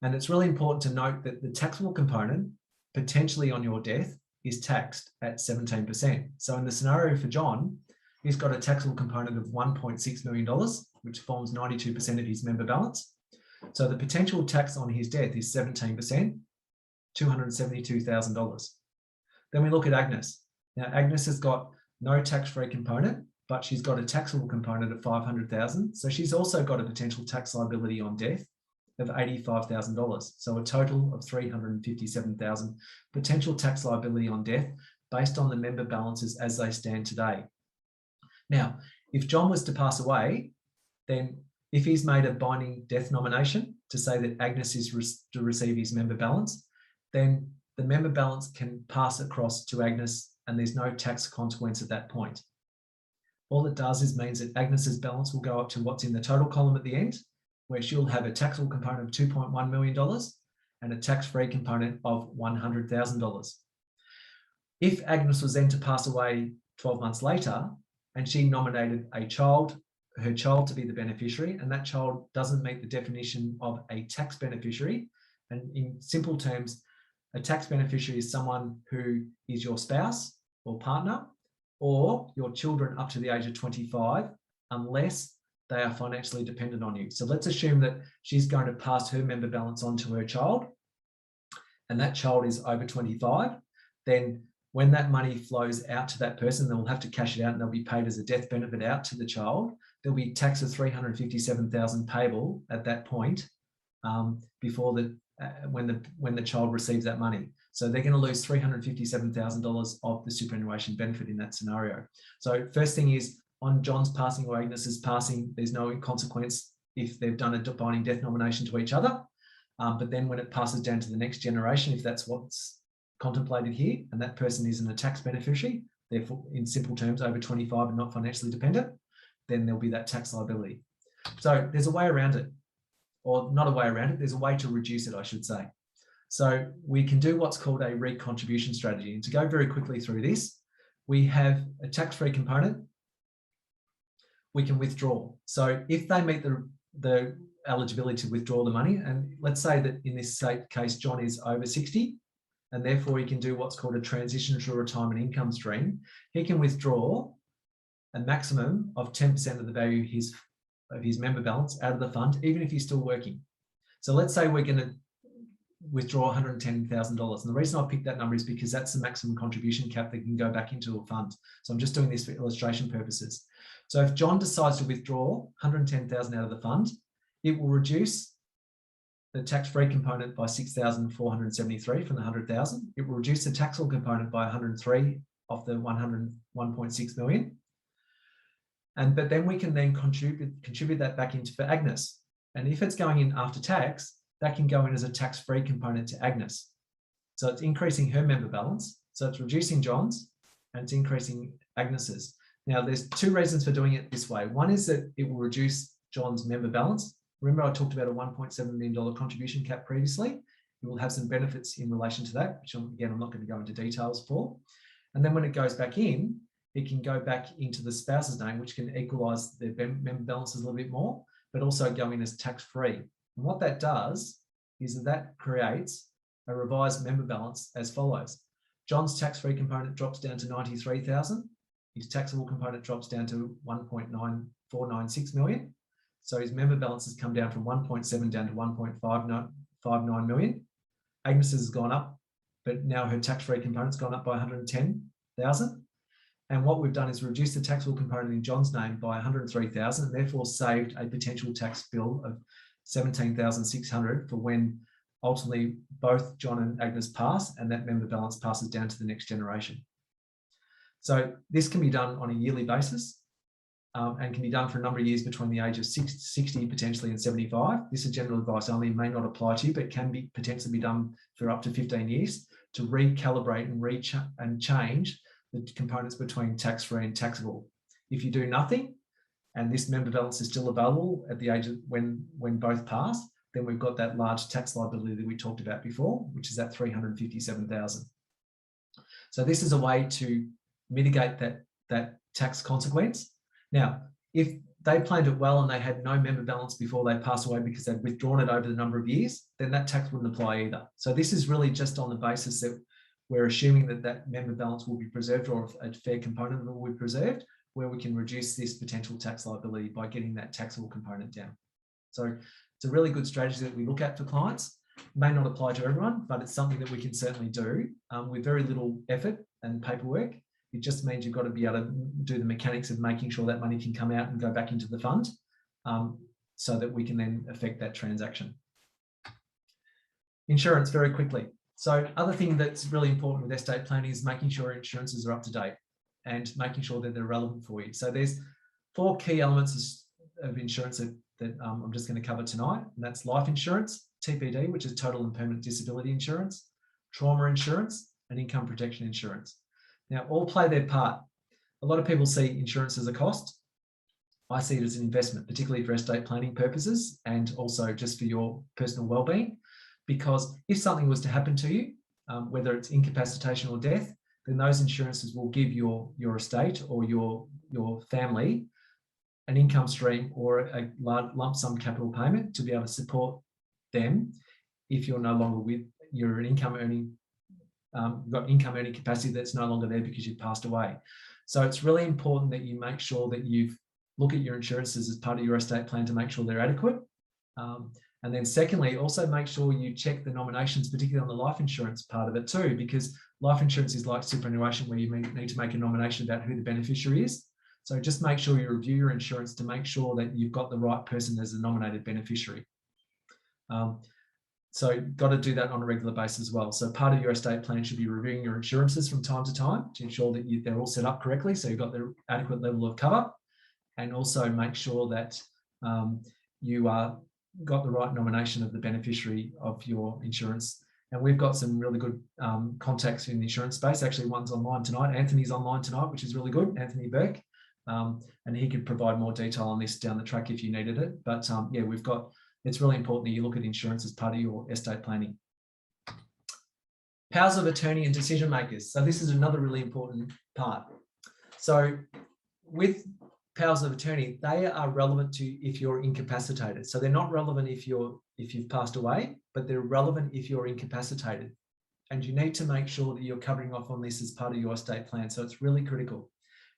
And it's really important to note that the taxable component, potentially on your death, is taxed at 17%. So in the scenario for John, he's got a taxable component of $1.6 million, which forms 92% of his member balance. So the potential tax on his death is 17%, $272,000. Then we look at Agnes. Now, Agnes has got no tax-free component, but she's got a taxable component of $500,000. So she's also got a potential tax liability on death of $85,000. So a total of $357,000 potential tax liability on death based on the member balances as they stand today. Now, if John was to pass away, then if he's made a binding death nomination to say that Agnes is to receive his member balance, then the member balance can pass across to Agnes and there's no tax consequence at that point. All it does is means that Agnes's balance will go up to what's in the total column at the end, where she'll have a taxable component of $2.1 million and a tax-free component of $100,000. If Agnes was then to pass away 12 months later and she nominated her child to be the beneficiary, and that child doesn't meet the definition of a tax beneficiary, and in simple terms, a tax beneficiary is someone who is your spouse or partner or your children up to the age of 25, unless they are financially dependent on you. So let's assume that she's going to pass her member balance on to her child, and that child is over 25. Then when that money flows out to that person, they'll have to cash it out and they'll be paid as a death benefit out to the child. There'll be tax of $357,000 payable at that point before when the child receives that money. So they're going to lose $357,000 of the superannuation benefit in that scenario. So first thing is, on John's passing or Agnes's passing, there's no consequence if they've done a binding death nomination to each other. But then when it passes down to the next generation, if that's what's contemplated here, and that person isn't a tax beneficiary, therefore in simple terms over 25 and not financially dependent, then there'll be that tax liability. So there's a way around it, or not a way around it, there's a way to reduce it, I should say. So we can do what's called a recontribution strategy. And to go very quickly through this, we have a tax-free component. We can withdraw. So if they meet the eligibility to withdraw the money, and let's say that in this case, John is over 60, and therefore he can do what's called a transition to a retirement income stream, he can withdraw a maximum of 10% of the value of his member balance out of the fund, even if he's still working. So let's say we're going to withdraw $110,000. And the reason I picked that number is because that's the maximum contribution cap that can go back into a fund. So I'm just doing this for illustration purposes. So if John decides to withdraw $110,000 out of the fund, it will reduce the tax-free component by $6,473 from the $100,000. It will reduce the taxable component by $103 off the $101.6 million. But then we can then contribute that back into for Agnes. And if it's going in after tax, that can go in as a tax-free component to Agnes. So it's increasing her member balance. So it's reducing John's and it's increasing Agnes's. Now, there's two reasons for doing it this way. One is that it will reduce John's member balance. Remember, I talked about a $1.7 million contribution cap previously. It will have some benefits in relation to that, which again, I'm not going to go into details for. And then when it goes back in, it can go back into the spouse's name, which can equalise their member balances a little bit more, but also go in as tax-free. And what that does is that creates a revised member balance as follows. John's tax-free component drops down to $93,000. His taxable component drops down to $1.9496 million. So his member balance has come down from 1.7 down to 1.59 million. Agnes has gone up, but now her tax-free component's gone up by 110,000. And what we've done is reduce the taxable component in John's name by 103,000, and therefore saved a potential tax bill of 17,600 for when ultimately both John and Agnes pass and that member balance passes down to the next generation. So this can be done on a yearly basis and can be done for a number of years between the age of 60 potentially and 75. This is general advice only, may not apply to you, but can be potentially be done for up to 15 years. to recalibrate and change the components between tax-free and taxable. If you do nothing and this member balance is still available at the age of when both pass, then we've got that large tax liability that we talked about before, which is at 357,000. So this is a way to mitigate that tax consequence. Now, if they planned it well and they had no member balance before they pass away because they'd withdrawn it over the number of years, then that tax wouldn't apply either. So this is really just on the basis that we're assuming that that member balance will be preserved, or a fair component of it will be preserved, where we can reduce this potential tax liability by getting that taxable component down. So it's a really good strategy that we look at for clients. It may not apply to everyone, but it's something that we can certainly do with very little effort and paperwork. It just means you've got to be able to do the mechanics of making sure that money can come out and go back into the fund so that we can then affect that transaction. Insurance, very quickly. So other thing that's really important with estate planning is making sure insurances are up to date and making sure that they're relevant for you. So there's 4 key elements of insurance that I'm just going to cover tonight, and that's life insurance, TPD, which is total and permanent disability insurance, trauma insurance, and income protection insurance. Now, all play their part. A lot of people see insurance as a cost. I see it as an investment, particularly for estate planning purposes and also just for your personal well-being, because if something was to happen to you, whether it's incapacitation or death, then those insurances will give your estate or your family an income stream or a lump sum capital payment to be able to support them if you're no longer you're an income earning, you've got income earning capacity that's no longer there because you've passed away. So it's really important that you make sure that you look at your insurances as part of your estate plan to make sure they're adequate. And then secondly, also make sure you check the nominations, particularly on the life insurance part of it too, because life insurance is like superannuation where you need to make a nomination about who the beneficiary is. So just make sure you review your insurance to make sure that you've got the right person as a nominated beneficiary. So got to do that on a regular basis as well. So part of your estate plan should be reviewing your insurances from time to time to ensure that they're all set up correctly. So you've got the adequate level of cover, and also make sure that you got the right nomination of the beneficiary of your insurance. And we've got some really good contacts in the insurance space. Actually, one's online tonight. Anthony's online tonight, which is really good. Anthony Burke. And he could provide more detail on this down the track if you needed it. But yeah, it's really important that you look at insurance as part of your estate planning. Powers of attorney and decision makers. So this is another really important part. So with powers of attorney, they are relevant to if you're incapacitated. So they're not relevant if you've passed away, but they're relevant if you're incapacitated. And you need to make sure that you're covering off on this as part of your estate plan. So it's really critical.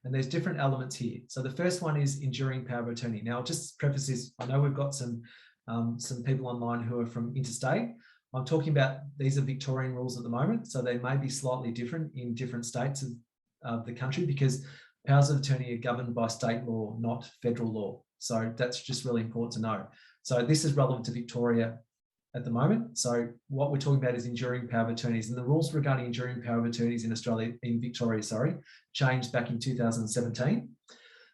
And there's different elements here. So the first one is enduring power of attorney. Now, I'll just preface this. I know we've got some people online who are from interstate. I'm talking about, these are Victorian rules at the moment, so they may be slightly different in different states of the country, because powers of attorney are governed by state law, not federal law. So that's just really important to know. So this is relevant to Victoria at the moment. So what we're talking about is enduring power of attorneys, and the rules regarding enduring power of attorneys in Victoria, changed back in 2017.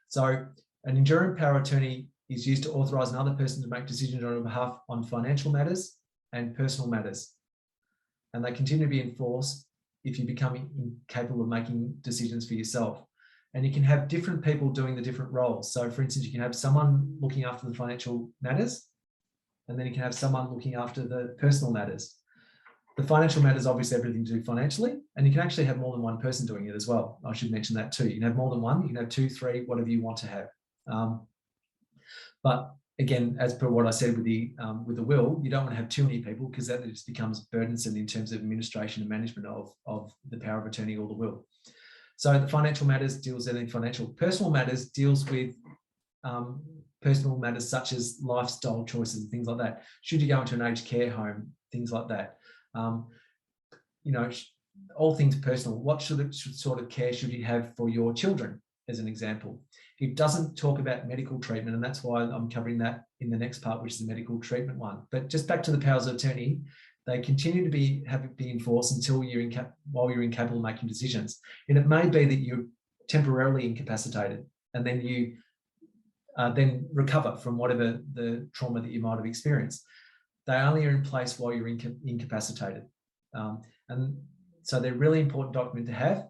So an enduring power of attorney is used to authorise another person to make decisions on your behalf on financial matters and personal matters. And they continue to be enforced if you become incapable of making decisions for yourself. And you can have different people doing the different roles. So for instance, you can have someone looking after the financial matters, and then you can have someone looking after the personal matters. The financial matters, obviously everything to do financially, and you can actually have more than one person doing it as well. I should mention that too. You can have more than one, you can have 2, 3, whatever you want to have. But again, as per what I said with the will, you don't want to have too many people, because that just becomes burdensome in terms of administration and management of the power of attorney or the will. So the financial matters deals with any financial. Personal matters deals with personal matters such as lifestyle choices and things like that. Should you go into an aged care home, things like that. You know, all things personal. What sort of care should you have for your children, as an example? It doesn't talk about medical treatment, and that's why I'm covering that in the next part, which is the medical treatment one. But just back to the powers of attorney, they continue to be enforced until while you're incapable of making decisions. And it may be that you're temporarily incapacitated, and then you then recover from whatever the trauma that you might have experienced. They only are in place while you're incapacitated. And So they're really important document to have.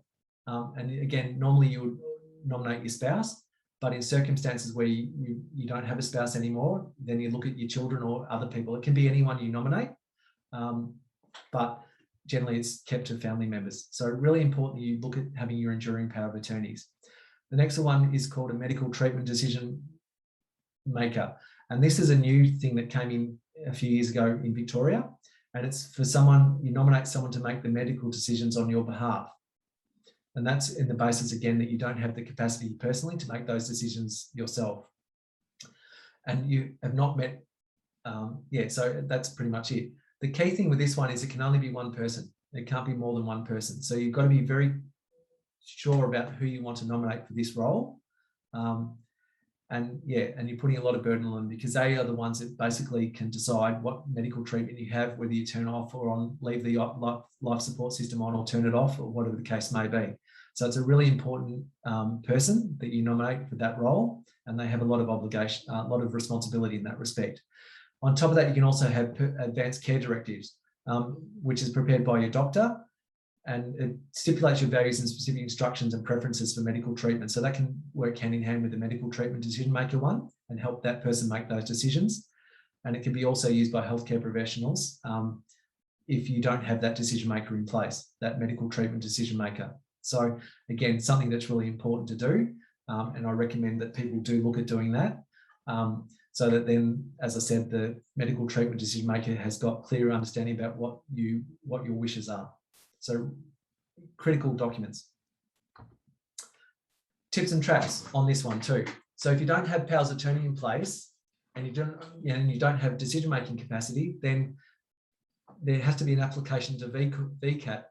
And again, normally you would nominate your spouse, but in circumstances where you don't have a spouse anymore, then you look at your children or other people. It can be anyone you nominate, but generally it's kept to family members. So really important you look at having your enduring power of attorneys. The next one is called a medical treatment decision maker. And this is a new thing that came in a few years ago in Victoria. And it's for someone, you nominate someone to make the medical decisions on your behalf. And that's in the basis, again, that you don't have the capacity personally to make those decisions yourself. And you have not met, so that's pretty much it. The key thing with this one is it can only be one person. It can't be more than one person. So you've got to be very sure about who you want to nominate for this role. And you're putting a lot of burden on them because they are the ones that basically can decide what medical treatment you have, whether you turn off or on, leave the life support system on or turn it off, or whatever the case may be. So it's a really important person that you nominate for that role, and they have a lot of obligation, a lot of responsibility in that respect. On top of that, you can also have advanced care directives, which is prepared by your doctor, and it stipulates your values and specific instructions and preferences for medical treatment. So that can work hand in hand with the medical treatment decision maker one and help that person make those decisions. And it can be also used by healthcare professionals if you don't have that decision maker in place, that medical treatment decision maker. So again, something that's really important to do. And I recommend that people do look at doing that. So that then, as I said, the medical treatment decision maker has got clear understanding about what your wishes are. So critical documents. Tips and traps on this one too. So if you don't have powers of attorney in place and you don't have decision-making capacity, then there has to be an application to VCAT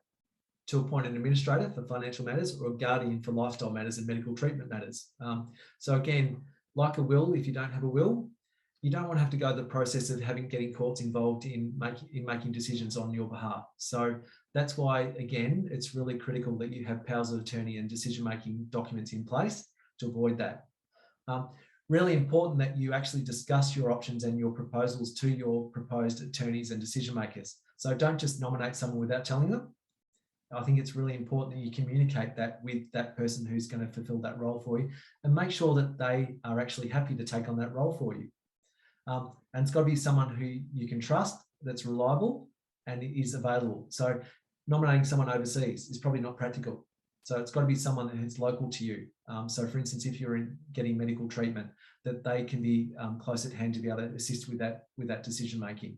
to appoint an administrator for financial matters or a guardian for lifestyle matters and medical treatment matters. So again, like a will, if you don't have a will, you don't want to have to go the process of getting courts involved in making decisions on your behalf. So that's why, again, it's really critical that you have powers of attorney and decision-making documents in place to avoid that. Really important that you actually discuss your options and your proposals to your proposed attorneys and decision makers. So don't just nominate someone without telling them. I think it's really important that you communicate that with that person who's going to fulfill that role for you and make sure that they are actually happy to take on that role for you. And it's got to be someone who you can trust, that's reliable and is available. So nominating someone overseas is probably not practical. So it's got to be someone who's local to you. So for instance, if you're getting medical treatment, that they can be close at hand to be able to assist with that decision making.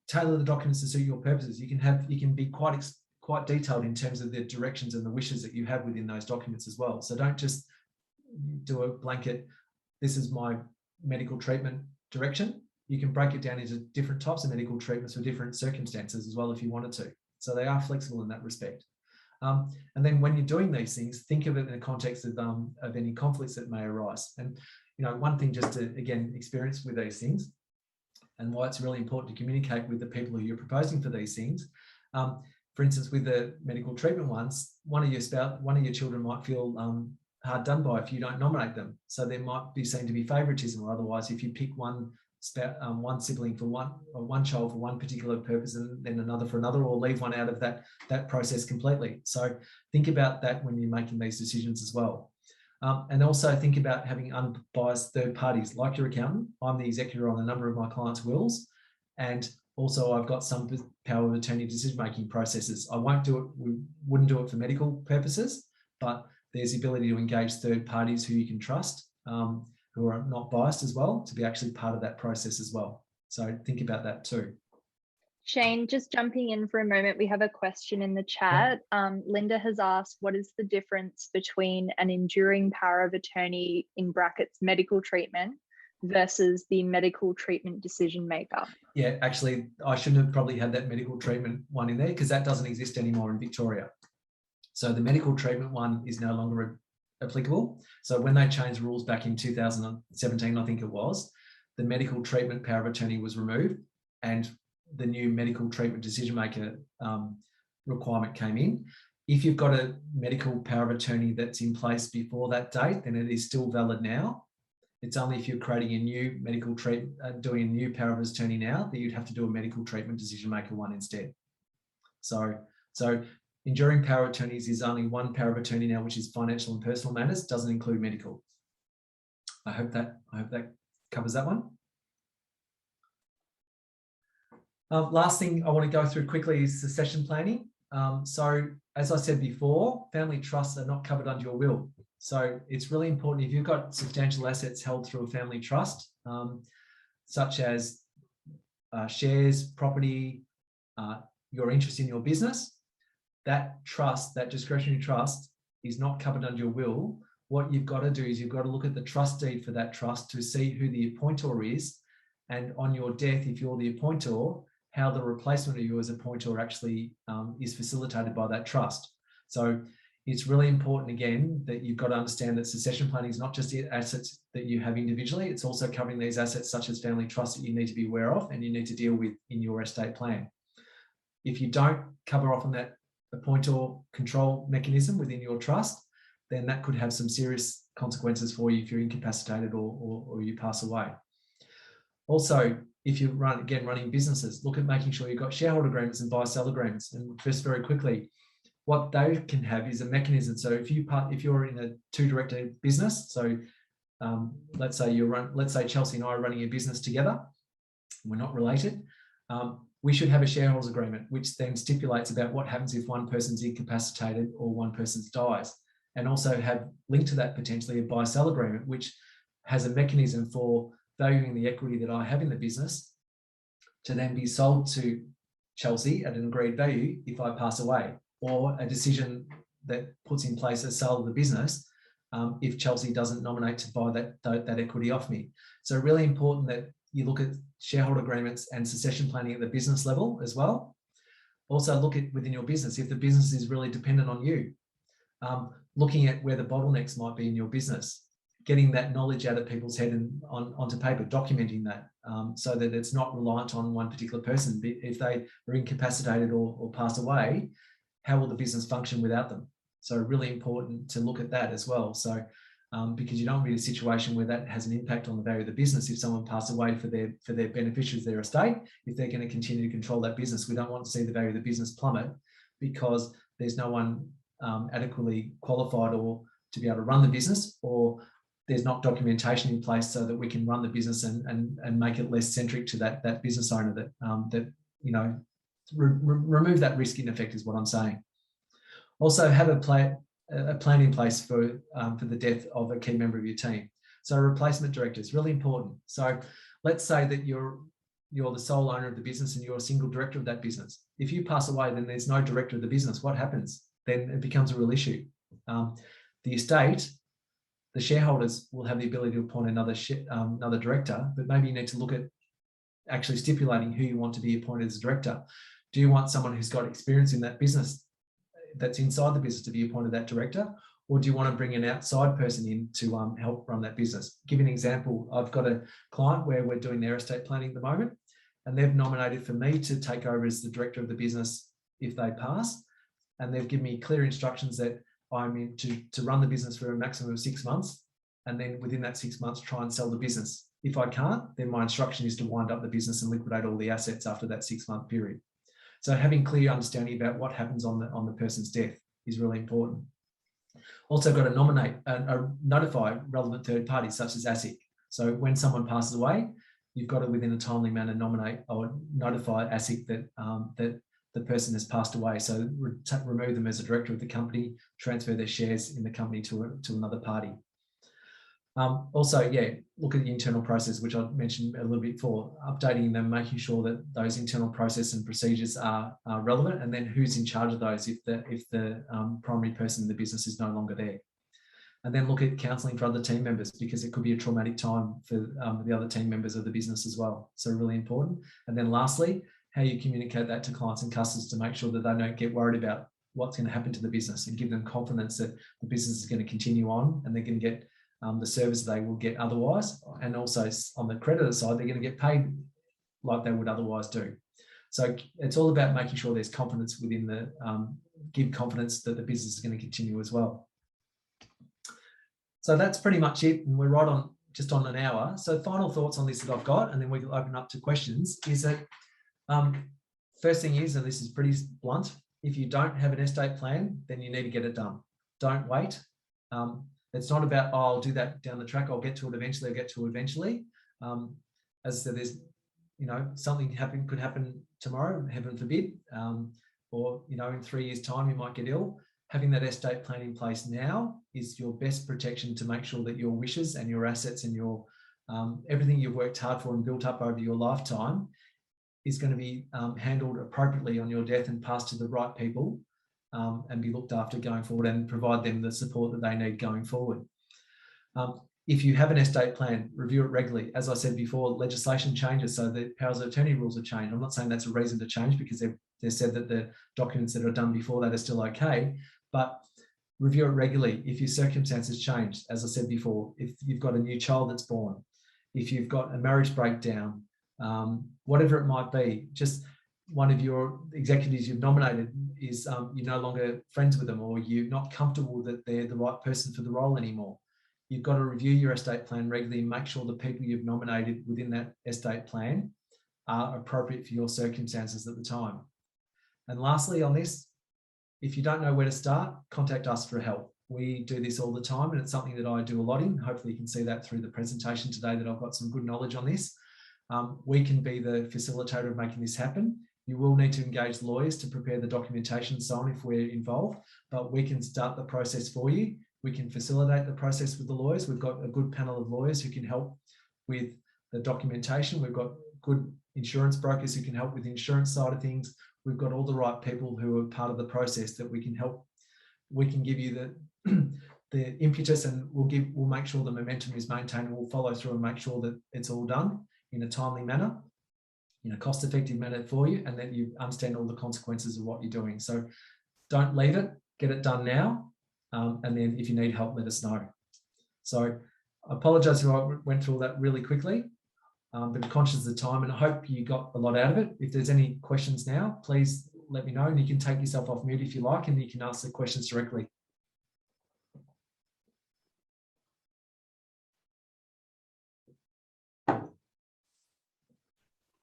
Tailor the documents to suit your purposes. You can be quite detailed in terms of the directions and the wishes that you have within those documents as well. So don't just do a blanket, this is my medical treatment direction. You can break it down into different types of medical treatments for different circumstances as well if you wanted to. So they are flexible in that respect. And then when you're doing these things, think of it in the context of any conflicts that may arise. And one thing just to, again, experience with these things and why it's really important to communicate with the people who you're proposing for these things. For instance, with the medical treatment ones, one of your children might feel hard done by if you don't nominate them. So there might be seen to be favouritism, or otherwise if you pick one sibling for one child for one particular purpose and then another for another, or leave one out of that process completely. So think about that when you're making these decisions as well. And also think about having unbiased third parties like your accountant. I'm the executor on a number of my clients' wills, and also I've got some power of attorney decision-making processes. We wouldn't do it for medical purposes, but there's the ability to engage third parties who you can trust, who are not biased as well, to be actually part of that process as well. So think about that too. Shane, just jumping in for a moment, we have a question in the chat. Linda has asked, what is the difference between an enduring power of attorney, in brackets, medical treatment, versus the medical treatment decision maker? Yeah, actually, I shouldn't have probably had that medical treatment one in there because that doesn't exist anymore in Victoria. So the medical treatment one is no longer applicable. So when they changed rules back in 2017, I think it was, the medical treatment power of attorney was removed and the new medical treatment decision maker requirement came in. If you've got a medical power of attorney that's in place before that date, then it is still valid now. It's only if you're creating a new medical treatment, doing a new power of attorney now, that you'd have to do a medical treatment decision maker one instead. So enduring power of attorneys is only one power of attorney now, which is financial and personal matters, doesn't include medical. I hope that covers that one. Last thing I want to go through quickly is succession planning. So as I said before, family trusts are not covered under your will. So it's really important if you've got substantial assets held through a family trust, such as shares, property, your interest in your business, that trust, that discretionary trust is not covered under your will. What you've got to do is you've got to look at the trust deed for that trust to see who the appointor is. And on your death, if you're the appointor, how the replacement of you as appointor actually is facilitated by that trust. So it's really important, again, that you've got to understand that succession planning is not just the assets that you have individually, it's also covering these assets such as family trusts that you need to be aware of and you need to deal with in your estate plan. If you don't cover off on that appointor control mechanism within your trust, then that could have some serious consequences for you if you're incapacitated or you pass away. Also, if you're running businesses, look at making sure you've got shareholder agreements and buy-sell agreements. And just very quickly, what they can have is a mechanism. So if you're in a two-director business, so let's say Chelsea and I are running a business together, we're not related, we should have a shareholders agreement, which then stipulates about what happens if one person's incapacitated or one person dies, and also have linked to that potentially a buy-sell agreement, which has a mechanism for valuing the equity that I have in the business to then be sold to Chelsea at an agreed value if I pass away, or a decision that puts in place a sale of the business if Chelsea doesn't nominate to buy that equity off me. So really important that you look at shareholder agreements and succession planning at the business level as well. Also look at within your business, if the business is really dependent on you, looking at where the bottlenecks might be in your business, getting that knowledge out of people's head and onto paper, documenting that so that it's not reliant on one particular person. If they are incapacitated or pass away, how will the business function without them? So really important to look at that as well. So because you don't want to be in a situation where that has an impact on the value of the business. If someone passed away for their beneficiaries, their estate, if they're going to continue to control that business, we don't want to see the value of the business plummet because there's no one adequately qualified or to be able to run the business, or there's not documentation in place so that we can run the business and make it less centric to that business owner that remove that risk in effect is what I'm saying. Also have a plan in place for the death of a key member of your team. So replacement director is really important. So let's say that you're the sole owner of the business and you're a single director of that business. If you pass away, then there's no director of the business. What happens? Then it becomes a real issue. The estate, the shareholders will have the ability to appoint another director, but maybe you need to look at actually stipulating who you want to be appointed as a director. Do you want someone who's got experience in that business that's inside the business to be appointed that director? Or do you want to bring an outside person in to help run that business? Give you an example. I've got a client where we're doing their estate planning at the moment, and they've nominated for me to take over as the director of the business if they pass. And they've given me clear instructions that I'm in to run the business for a maximum of 6 months. And then within that 6 months, try and sell the business. If I can't, then my instruction is to wind up the business and liquidate all the assets after that 6-month period. So having clear understanding about what happens on the person's death is really important. Also got to notify relevant third parties such as ASIC. So when someone passes away, you've got to within a timely manner nominate or notify ASIC that the person has passed away. So remove them as a director of the company, transfer their shares in the company to another party. Also, look at the internal process, which I mentioned a little bit before, updating them, making sure that those internal process and procedures are relevant, and then who's in charge of those if the primary person in the business is no longer there. And then look at counselling for other team members, because it could be a traumatic time for the other team members of the business as well. So really important. And then lastly, how you communicate that to clients and customers to make sure that they don't get worried about what's going to happen to the business, and give them confidence that the business is going to continue on and they're going to get the service they will get otherwise. And also on the creditor side, they're going to get paid like they would otherwise do. So it's all about making sure there's confidence within give confidence that the business is going to continue as well. So that's pretty much it. And we're right on just on an hour. So final thoughts on this that I've got, and then we can open up to questions, is that first thing is, and this is pretty blunt, if you don't have an estate plan, then you need to get it done. Don't wait. It's not about, oh, I'll do that down the track. I'll get to it eventually. I'll get to it eventually. As I said, there's, something could happen tomorrow, heaven forbid, or, in 3 years' time, you might get ill. Having that estate plan in place now is your best protection to make sure that your wishes and your assets and your everything you've worked hard for and built up over your lifetime is going to be handled appropriately on your death and passed to the right people, and be looked after going forward and provide them the support that they need going forward. If you have an estate plan, review it regularly. As I said before, legislation changes, so the powers of attorney rules have changed. I'm not saying that's a reason to change, because they've said that the documents that are done before that are still okay, but review it regularly. If your circumstances change, as I said before, if you've got a new child that's born, if you've got a marriage breakdown, whatever it might be, just one of your executives you've nominated is you're no longer friends with them, or you're not comfortable that they're the right person for the role anymore. You've got to review your estate plan regularly and make sure the people you've nominated within that estate plan are appropriate for your circumstances at the time. And lastly on this, if you don't know where to start, contact us for help. We do this all the time, and it's something that I do a lot in. Hopefully you can see that through the presentation today, that I've got some good knowledge on this. We can be the facilitator of making this happen. You will need to engage lawyers to prepare the documentation and so on if we're involved, but we can start the process for you. We can facilitate the process with the lawyers. We've got a good panel of lawyers who can help with the documentation. We've got good insurance brokers who can help with the insurance side of things. We've got all the right people who are part of the process that we can help. We can give you the impetus, and we'll make sure the momentum is maintained. We'll follow through and make sure that it's all done in a timely manner, in a cost-effective manner for you, and that you understand all the consequences of what you're doing. So don't leave it, get it done now. And then if you need help, let us know. So I apologise if I went through all that really quickly, but I'm conscious of the time, and I hope you got a lot out of it. If there's any questions now, please let me know, and you can take yourself off mute if you like, and you can ask the questions directly.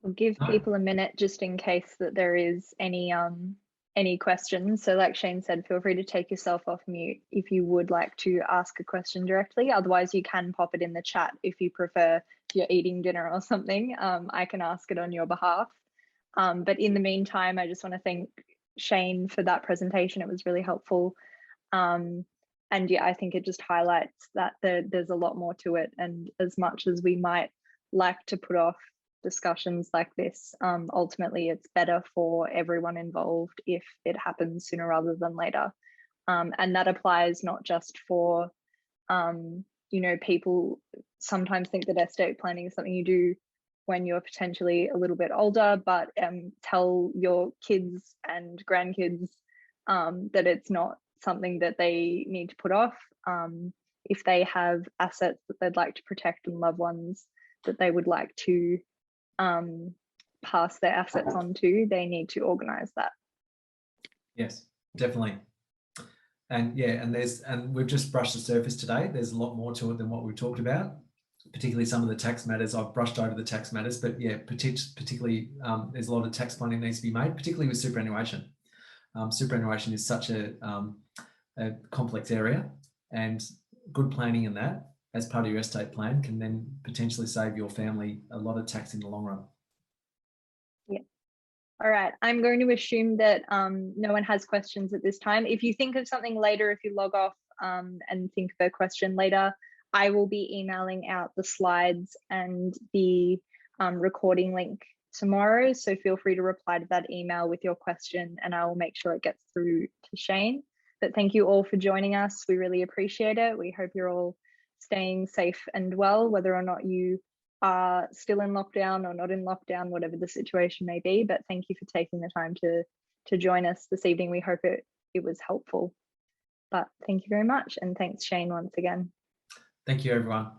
We'll give people a minute just in case that there is any questions. So like Shane said, feel free to take yourself off mute if you would like to ask a question directly. Otherwise, you can pop it in the chat if you prefer. If you're eating dinner or something, I can ask it on your behalf. But in the meantime, I just want to thank Shane for that presentation. It was really helpful. And yeah, I think it just highlights that there's a lot more to it. And as much as we might like to put off discussions like this, ultimately it's better for everyone involved if it happens sooner rather than later. And that applies not just for, people sometimes think that estate planning is something you do when you're potentially a little bit older, but tell your kids and grandkids that it's not something that they need to put off. If they have assets that they'd like to protect and loved ones that they would like to pass their assets on to, they need to organise that. Yes, definitely. And yeah, and we've just brushed the surface today. There's a lot more to it than what we've talked about, particularly some of the tax matters. I've brushed over the tax matters, but yeah, particularly there's a lot of tax planning needs to be made, particularly with superannuation. Superannuation is such a complex area, and good planning in that as part of your estate plan can then potentially save your family a lot of tax in the long run. Yeah. All right. I'm going to assume that no one has questions at this time. If you think of something later, if you log off and think of a question later, I will be emailing out the slides and the recording link tomorrow. So feel free to reply to that email with your question, and I will make sure it gets through to Shane. But thank you all for joining us. We really appreciate it. We hope you're all staying safe and well, whether or not you are still in lockdown or not in lockdown, whatever the situation may be. But thank you for taking the time to join us this evening. We hope it was helpful. But thank you very much. And thanks, Shane, once again. Thank you, everyone.